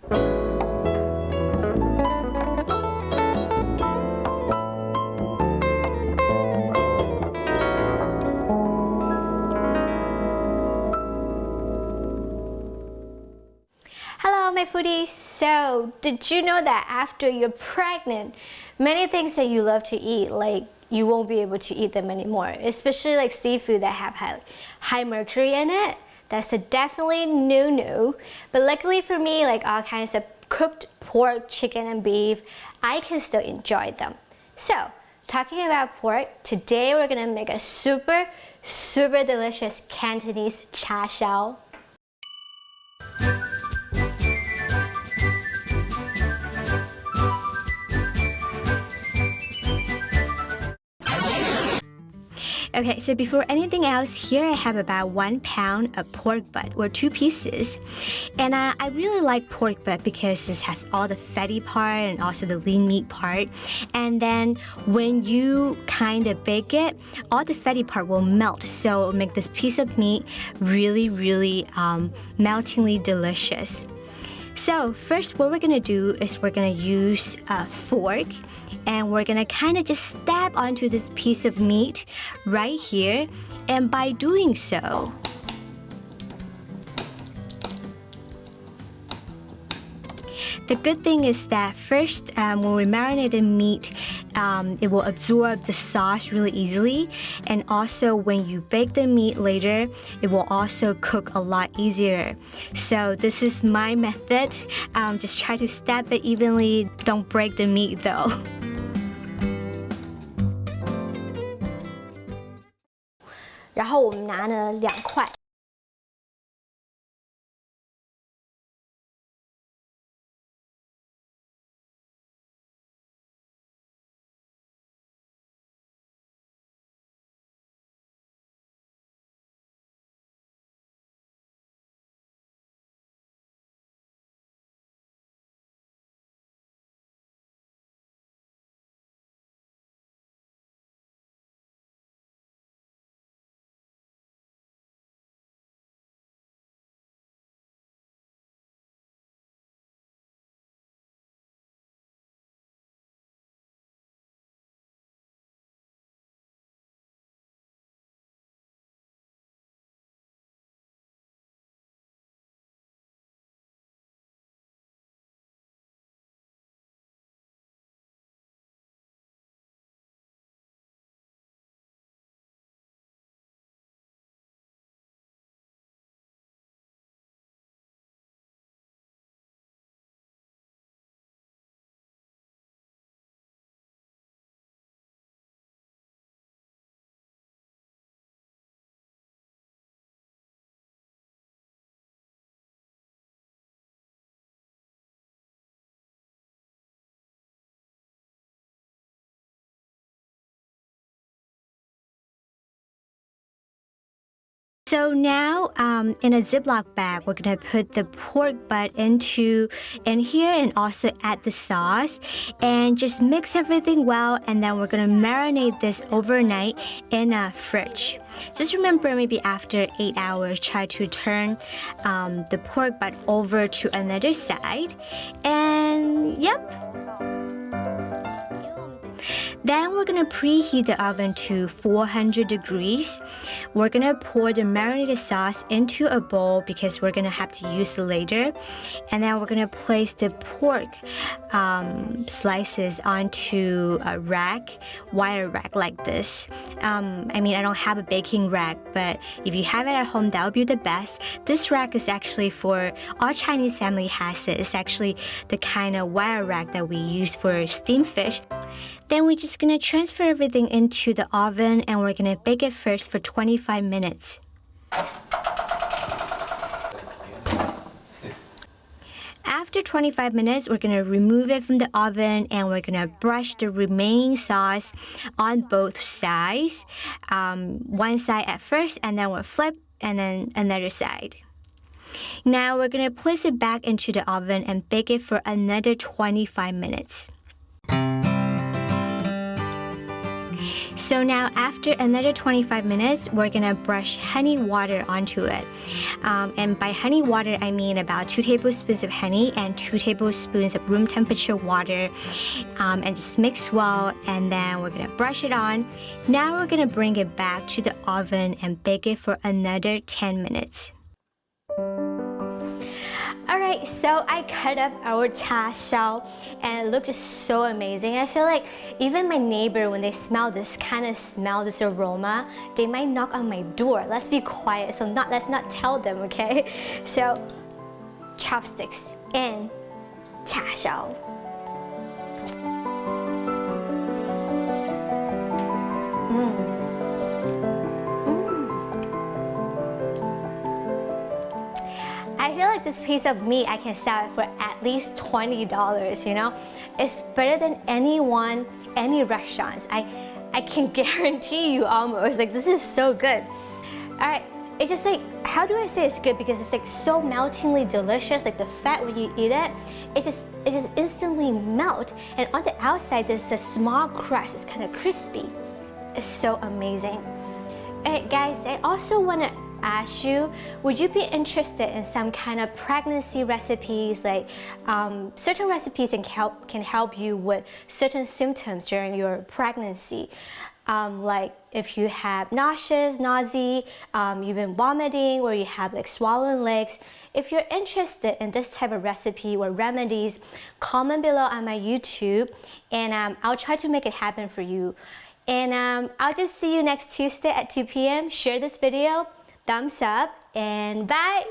Hello, my foodies! So, did you know that after you're pregnant, many things that you love to eat, like you won't be able to eat them anymore, especially like seafood that have high mercury in it. That's a definitely no-no. But luckily for me, like all kinds of cooked pork, chicken, and beef, I can still enjoy them. So, talking about pork, today we're gonna make a super delicious Cantonese Char Siu. Okay, so before anything else, here I have about 1 pound of pork butt, or 2 pieces. And I really like pork butt because it has all the fatty part and also the lean meat part. And then when you kind of bake it, all the fatty part will melt. So it'll make this piece of meat really meltingly delicious. So first what we're gonna do is we're gonna use a fork and we're gonna kind of just stab onto this piece of meat right here, and by doing so, the good thing is that first, when we marinate the meat, it will absorb the sauce really easily, and also when you bake the meat later, it will also cook a lot easier. So this is my method. Just try to stab it evenly. Don't break the meat though. 然后我们拿了2块。So now, in a Ziploc bag, we're gonna put the pork butt in here and also add the sauce and just mix everything well, and then we're gonna marinate this overnight in a fridge. Just remember, maybe after 8 hours, try to turn the pork butt over to another side, and yep. Then we're gonna preheat the oven to 400 degrees. We're gonna pour the marinated sauce into a bowl because we're gonna have to use it later. And then we're gonna place the pork slices onto a rack, wire rack like this. I mean, I don't have a baking rack, but if you have it at home, that would be the best. This rack is actually for, our Chinese family has it. It's actually the kind of wire rack that we use for steamed fish. Then we're just gonna transfer everything into the oven and we're gonna bake it first for 25 minutes. After 25 minutes, we're gonna remove it from the oven and we're gonna brush the remaining sauce on both sides. One side at first, and then we'll flip, and then another side. Now we're gonna place it back into the oven and bake it for another 25 minutes. So now after another 25 minutes, we're gonna brush honey water onto it. And by honey water, I mean about 2 tablespoons of honey and 2 tablespoons of room temperature water. And just mix well, and then we're gonna brush it on. Now we're gonna bring it back to the oven and bake it for another 10 minutes. Alright, so I cut up our char siu and it looked just so amazing. I feel like even my neighbor, when they smell this kind of smell, this aroma, they might knock on my door. Let's be quiet, so let's not tell them, okay? So, chopsticks and char siu. I feel like this piece of meat, I can sell it for at least $20, you know? It's better than any restaurants. I can guarantee you almost, like this is so good. All right, it's just like, how do I say it's good? Because it's like so meltingly delicious, like the fat when you eat it, it just instantly melt. And on the outside, there's a small crust, it's kind of crispy. It's so amazing. All right, guys, I also want to ask you, would you be interested in some kind of pregnancy recipes, like certain recipes can help you with certain symptoms during your pregnancy, like if you have nausea, you've been vomiting, or you have like swollen legs. If you're interested in this type of recipe or remedies, comment below on my YouTube, and I'll try to make it happen for you. And I'll just see you next Tuesday at 2 p.m. Share this video, thumbs up, and bye!